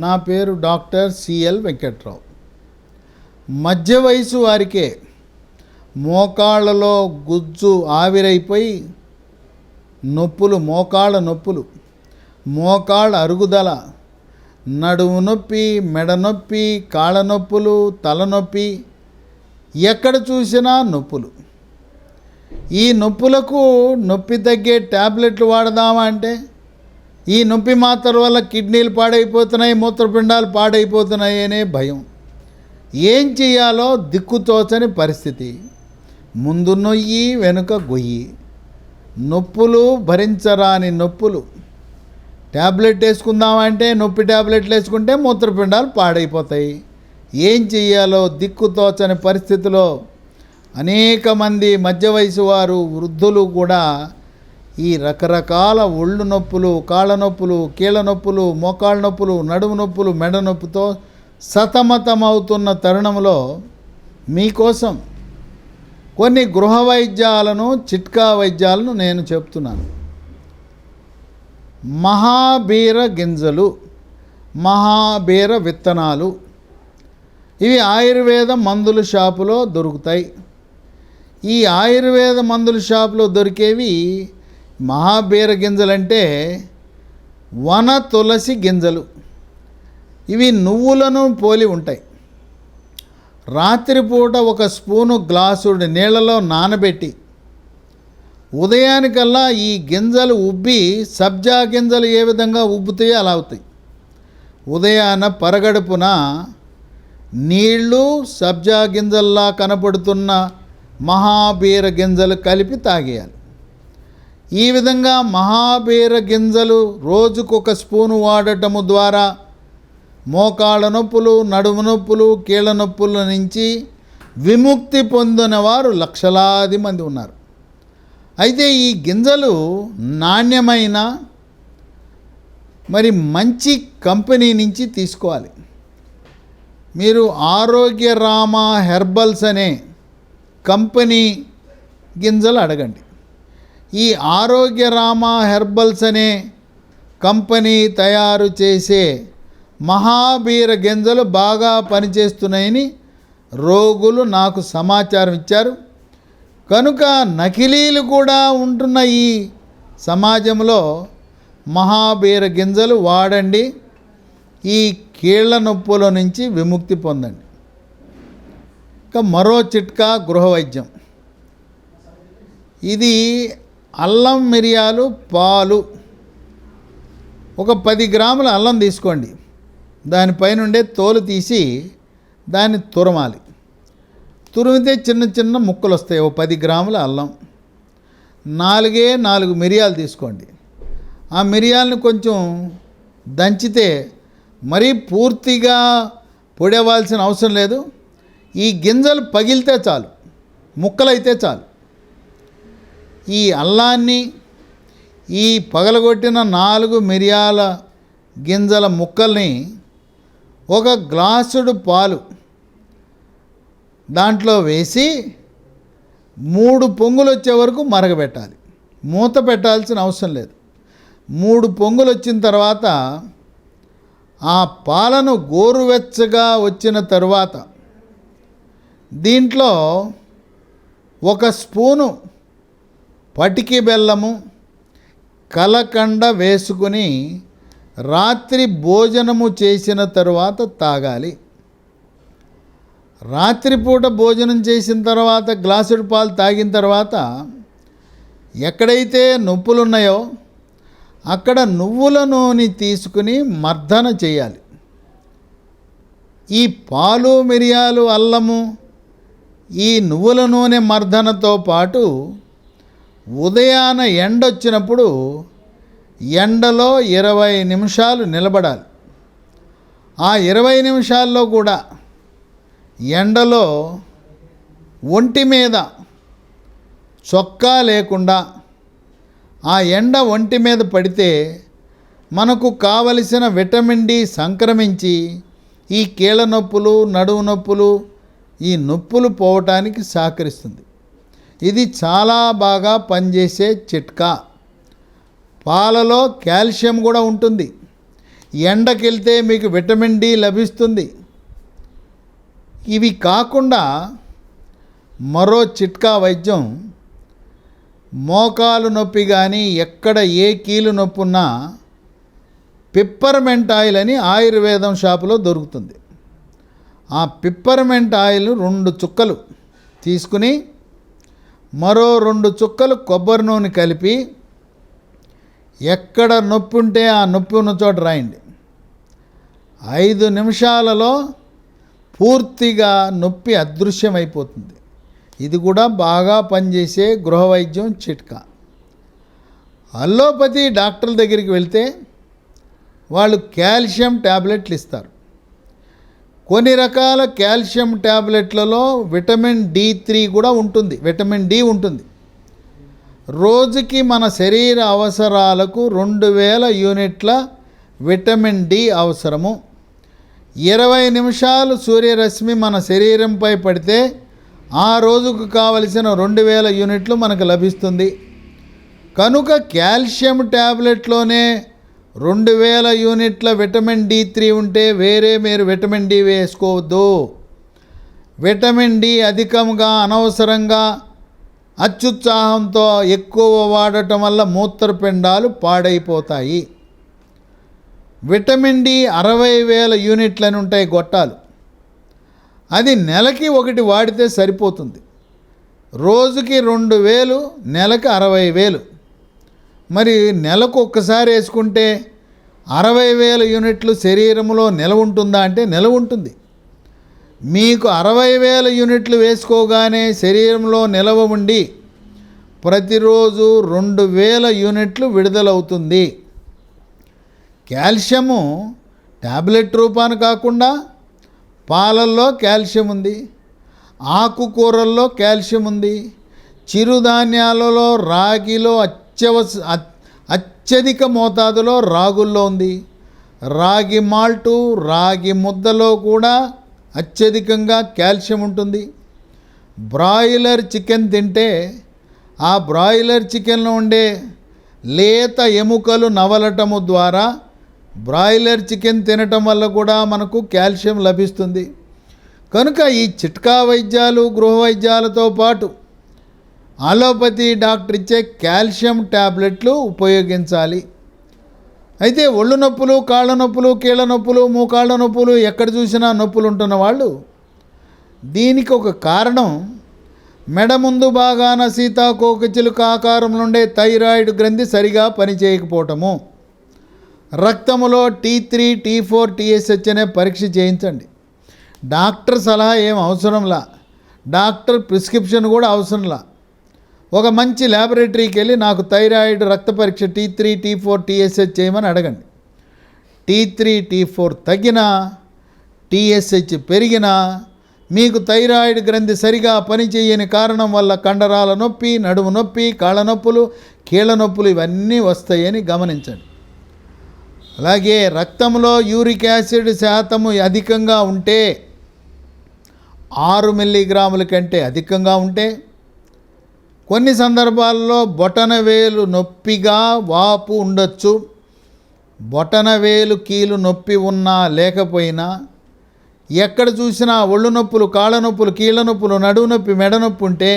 నా పేరు doctor CL Venkatrao. మధ్య వయసు వారికే మోకాళ్ళలో గుజ్జు ఆవిరైపోయి నొప్పులు, మోకాళ్ళ నొప్పులు, మోకాళ్ళ అరుగుదల, నడుము నొప్పి, మెడ నొప్పి, కాళ్ళ నొప్పులు, తలనొప్పి, ఎక్కడ చూసినా నొప్పులు. ఈ నొప్పులకు నొప్పి తగ్గే ట్యాబ్లెట్లు వాడదామా అంటే ఈ నొప్పి మాత్రల వల్ల కిడ్నీలు పాడైపోతున్నాయి, మూత్రపిండాలు పాడైపోతున్నాయి అనే భయం. ఏం చేయాలో దిక్కుతోచని పరిస్థితి. ముందు నొయ్యి, వెనుక గొయ్యి. నొప్పులు భరించరాని నొప్పులు. ట్యాబ్లెట్ వేసుకుందామంటే నొప్పి ట్యాబ్లెట్లు వేసుకుంటే మూత్రపిండాలు పాడైపోతాయి. ఏం చెయ్యాలో దిక్కుతోచని పరిస్థితిలో అనేక మంది మధ్య వయసు వారు, వృద్ధులు కూడా ఈ రకరకాల ఒళ్ళు నొప్పులు, కాళ్ళ నొప్పులు, కీళ్ళ నొప్పులు, మోకాళ్ళ నొప్పులు, నడుము నొప్పులు, మెడ నొప్పితో సతమతమవుతున్న తరుణంలో మీకోసం కొన్ని గృహ వైద్యాలను, చిట్కా వైద్యాలను నేను చెప్తున్నాను. మహాబీర గింజలు, మహాబీర విత్తనాలు, ఇవి ఆయుర్వేద మందుల షాపులో దొరుకుతాయి. ఈ ఆయుర్వేద మందుల షాపులో దొరికేవి మహాబీర గింజలంటే వన తులసి గింజలు. ఇవి నువ్వులను పోలి ఉంటాయి. రాత్రిపూట ఒక స్పూను గ్లాసుడు నీళ్ళలో నానబెట్టి ఉదయానికల్లా ఈ గింజలు ఉబ్బి సబ్జా గింజలు ఏ విధంగా ఉబ్బుతాయో అలా అవుతాయి. ఉదయాన పరగడుపున నీళ్ళు సబ్జా గింజల్లా కనపడుతున్న మహాబీర గింజలు కలిపి తాగేయాలి. ఈ విధంగా మహాబీర గింజలు రోజుకొక స్పూను వాడటము ద్వారా మోకాళ్ళ నొప్పులు, నడుము నొప్పులు, కీళ్ళ నొప్పుల నుంచి విముక్తి పొందిన వారు లక్షలాది మంది ఉన్నారు. అయితే ఈ గింజలు నాణ్యమైన మరి మంచి కంపెనీ నుంచి తీసుకోవాలి. మీరు ఆరోగ్య రామ హెర్బల్స్ అనే కంపెనీ గింజలు అడగండి. ఈ ఆరోగ్య రామ హెర్బల్స్ అనే కంపెనీ తయారు చేసే మహాబీర గింజలు బాగా పనిచేస్తున్నాయని రోగులు నాకు సమాచారం ఇచ్చారు. కనుక నకిలీలు కూడా ఉంటున్న ఈ సమాజంలో మహాబీర గింజలు వాడండి. ఈ కీళ్ళ నొప్పుల నుంచి విముక్తి పొందండి. ఇక మరో చిట్కా గృహ వైద్యం. ఇది అల్లం, మిరియాలు, పాలు. ఒక 10 గ్రాముల అల్లం తీసుకోండి. దానిపైన ఉండే తోలు తీసి దాన్ని తురమాలి. తురిమితే చిన్న చిన్న ముక్కలు వస్తాయి. 10 గ్రాముల అల్లం. 4 మిరియాలు తీసుకోండి. ఆ మిరియాలను కొంచెం దంచితే మరీ పూర్తిగా పొడవాల్సిన అవసరం లేదు. ఈ గింజలు పగిలితే చాలు, ముక్కలైతే చాలు. ఈ అల్లాన్ని, ఈ పగలగొట్టిన 4 మిరియాల గింజల ముక్కల్ని ఒక గ్లాసుడు పాలు దాంట్లో వేసి 3 పొంగులు వచ్చే వరకు మరగబెట్టాలి. మూత పెట్టాల్సిన అవసరం లేదు. 3 పొంగులు వచ్చిన తర్వాత ఆ పాలను గోరువెచ్చగా వచ్చిన తరువాత దీంట్లో 1 స్పూను పటికి బెల్లము, కలకండ వేసుకుని రాత్రి భోజనము చేసిన తరువాత తాగాలి. రాత్రిపూట భోజనం చేసిన తర్వాత గ్లాసుడు పాలు తాగిన తర్వాత ఎక్కడైతే నొప్పులు ఉన్నాయో అక్కడ నువ్వుల నూనె తీసుకుని మర్దన చేయాలి. ఈ పాలు, మిరియాలు, అల్లము, ఈ నువ్వుల నూనె మర్దనతో పాటు ఉదయాన ఎండొచ్చినప్పుడు ఎండలో 20 నిమిషాలు నిలబడాలి. ఆ 20 నిమిషాల్లో కూడా ఎండలో ఒంటి మీద చొక్కా లేకుండా ఆ ఎండ ఒంటి మీద పడితే మనకు కావలసిన విటమిన్ డి సంక్రమించి ఈ కీళ్ళ నొప్పులు, నడుము నొప్పులు, ఈ నొప్పులు పోవటానికి సహకరిస్తుంది. ఇది చాలా బాగా పనిచేసే చిట్కా. పాలలో కాల్షియం కూడా ఉంటుంది. ఎండకెళ్తే మీకు విటమిన్ డి లభిస్తుంది. ఇవి కాకుండా మరో చిట్కా వైద్యం, మోకాలు నొప్పి కానీ ఎక్కడ ఏ కీలు నొప్పి ఉన్నా పిప్పర్మెంట్ ఆయిల్ అని ఆయుర్వేదం షాపులో దొరుకుతుంది. ఆ పిప్పర్మెంట్ ఆయిల్ 2 చుక్కలు తీసుకుని మరో 2 చుక్కలు కొబ్బరి నూనె కలిపి ఎక్కడ నొప్పి ఉంటే ఆ నొప్పి ఉన్న చోట రాయండి. 5 నిమిషాలలో పూర్తిగా నొప్పి అదృశ్యమైపోతుంది. ఇది కూడా బాగా పనిచేసే గృహ వైద్యం చిట్కా. అల్లోపతి డాక్టర్ల దగ్గరికి వెళ్తే వాళ్ళు కాల్షియం ట్యాబ్లెట్లు ఇస్తారు. కొన్ని రకాల కాల్షియం ట్యాబ్లెట్లలో విటమిన్ D3 కూడా ఉంటుంది, విటమిన్ డి ఉంటుంది. రోజుకి మన శరీర అవసరాలకు 2000 యూనిట్ల విటమిన్ డి అవసరము. 20 నిమిషాలు సూర్యరశ్మి మన శరీరంపై పడితే ఆ రోజుకు కావలసిన 2000 యూనిట్లు మనకు లభిస్తుంది. కనుక కాల్షియం ట్యాబ్లెట్లోనే 2000 యూనిట్ల విటమిన్ D3 ఉంటే వేరే మీరు విటమిన్ డి వేసుకోవద్దు. విటమిన్ డి అధికంగా అనవసరంగా అత్యుత్సాహంతో ఎక్కువ వాడటం వల్ల మూత్రపిండాలు పాడైపోతాయి. విటమిన్ డి 60,000 యూనిట్లని ఉంటాయి గొట్టాలు. అది నెలకి 1 వాడితే సరిపోతుంది. రోజుకి 2000, నెలకి 60,000. మరి నెలకు ఒక్కసారి వేసుకుంటే 60,000 యూనిట్లు శరీరంలో నిలవ ఉంటుందా అంటే నిలవ ఉంటుంది. మీకు 60,000 యూనిట్లు వేసుకోగానే శరీరంలో నిలవ ఉండి ప్రతిరోజు 2000 యూనిట్లు విడుదలవుతుంది. కాల్షియము ట్యాబ్లెట్ రూపాన కాకుండా పాలల్లో కాల్షియం ఉంది, ఆకుకూరల్లో కాల్షియం ఉంది, చిరుధాన్యాలలో రాగిలో అత్యధిక మోతాదులో రాగుల్లో ఉంది, రాగి మాల్టు రాగి ముద్దలో కూడా అత్యధికంగా కాల్షియం ఉంటుంది. బ్రాయిలర్ చికెన్ తింటే ఆ బ్రాయిలర్ చికెన్లో ఉండే లేత ఎముకలు నవలటము ద్వారా బ్రాయిలర్ చికెన్ తినటం వల్ల కూడా మనకు కాల్షియం లభిస్తుంది. కనుక ఈ చిట్కా వైద్యాలు గృహ వైద్యాలతో పాటు అలోపతి డాక్టర్ ఇచ్చే కాల్షియం ట్యాబ్లెట్లు ఉపయోగించాలి. అయితే ఒళ్ళు నొప్పులు, కాళ్ళ నొప్పులు, కీళ్ళ నొప్పులు, మోకాళ్ళ నొప్పులు, ఎక్కడ చూసినా నొప్పులు ఉంటున్న వాళ్ళు దీనికి ఒక కారణం మెడ ముందు భాగాన సీతాకోకచిలుక ఆకారంలో ఉండే థైరాయిడ్ గ్రంథి సరిగా పనిచేయకపోవటము. రక్తములో T3, T4, TSH అనే పరీక్ష చేయించండి. డాక్టర్ సలహా ఏం అవసరంలా, డాక్టర్ ప్రిస్క్రిప్షన్ కూడా అవసరంలా. ఒక మంచి ల్యాబొరేటరీకి వెళ్ళి నాకు థైరాయిడ్ రక్త పరీక్ష T3, T4, TSH చేయమని అడగండి. T3, T4 తగ్గినా, TSH పెరిగినా మీకు థైరాయిడ్ గ్రంథి సరిగా పనిచేయని కారణం వల్ల కండరాల నొప్పి, నడుము నొప్పి, కాళ్ళ నొప్పులు, కీళ్ళ నొప్పులు ఇవన్నీ వస్తాయని గమనించండి. అలాగే రక్తంలో యూరిక్ యాసిడ్ శాతము అధికంగా ఉంటే 6 మిల్లీగ్రాముల కంటే అధికంగా ఉంటే, కొన్ని సందర్భాల్లో బొటనవేలు నొప్పిగా వాపు ఉండొచ్చు. బొటనవేలు కీలు నొప్పి ఉన్నా లేకపోయినా ఎక్కడ చూసినా ఒళ్ళు నొప్పులు, కాళ్ళ నొప్పులు, కీళ్ళ నొప్పులు, నడుము నొప్పి, మెడ నొప్పి ఉంటే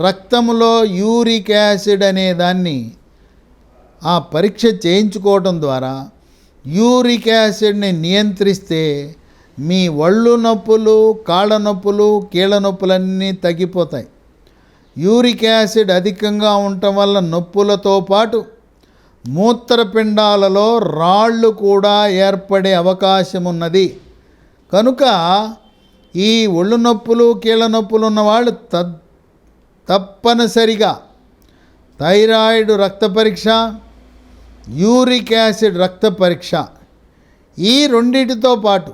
రక్తంలో యూరిక్ యాసిడ్ అనే దాన్ని ఆ పరీక్ష చేయించుకోవటం ద్వారా యూరిక్ యాసిడ్ని నియంత్రిస్తే మీ ఒళ్ళు నొప్పులు, కాళ్ళ నొప్పులు, కీళ్ళ నొప్పులన్నీ తగ్గిపోతాయి. యూరిక్ యాసిడ్ అధికంగా ఉండటం వల్ల నొప్పులతో పాటు మూత్రపిండాలలో రాళ్ళు కూడా ఏర్పడే అవకాశం ఉన్నది. కనుక ఈ ఒళ్ళు నొప్పులు, కీళ్ళ నొప్పులు ఉన్నవాళ్ళు తప్పనిసరిగా థైరాయిడ్ రక్త పరీక్ష, యూరిక్ యాసిడ్ రక్త పరీక్ష, ఈ రెండిటితో పాటు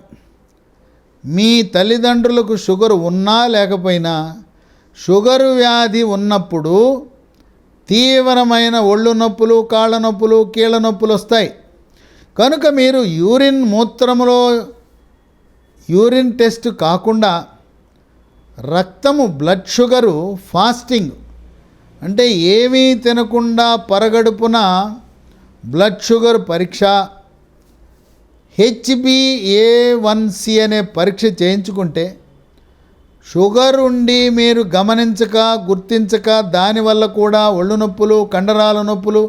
మీ తల్లిదండ్రులకు షుగర్ ఉన్నా లేకపోయినా షుగరు వ్యాధి ఉన్నప్పుడు తీవ్రమైన ఒళ్ళు నొప్పులు, కాళ్ళ నొప్పులు, కీళ్ళ నొప్పులు వస్తాయి. కనుక మీరు మూత్రములో యూరిన్ టెస్ట్ కాకుండా రక్తము బ్లడ్ షుగరు ఫాస్టింగ్ అంటే ఏమీ తినకుండా పరగడుపున బ్లడ్ షుగర్ పరీక్ష, HbA1c అనే పరీక్ష చేయించుకుంటే షుగర్ ఉండి మీరు గమనించక గుర్తించక దానివల్ల కూడా ఒళ్ళు నొప్పులు, కండరాల నొప్పులు,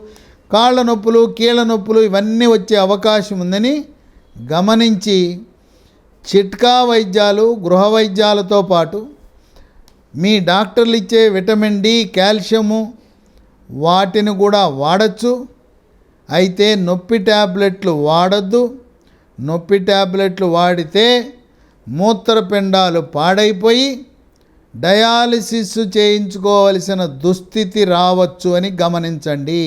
కాళ్ళ నొప్పులు, కీళ్ళ నొప్పులు ఇవన్నీ వచ్చే అవకాశం ఉందని గమనించి చిట్కా వైద్యాలు, గృహ వైద్యాలతో పాటు మీ డాక్టర్లు ఇచ్చే విటమిన్ డి, కాల్షియము వాటిని కూడా వాడచ్చు. అయితే నొప్పి ట్యాబ్లెట్లు వాడద్దు. నొప్పి ట్యాబ్లెట్లు వాడితే మూత్రపిండాలు పాడైపోయి డయాలసిస్ చేయించుకోవలసిన దుస్థితి రావచ్చు అని గమనించండి.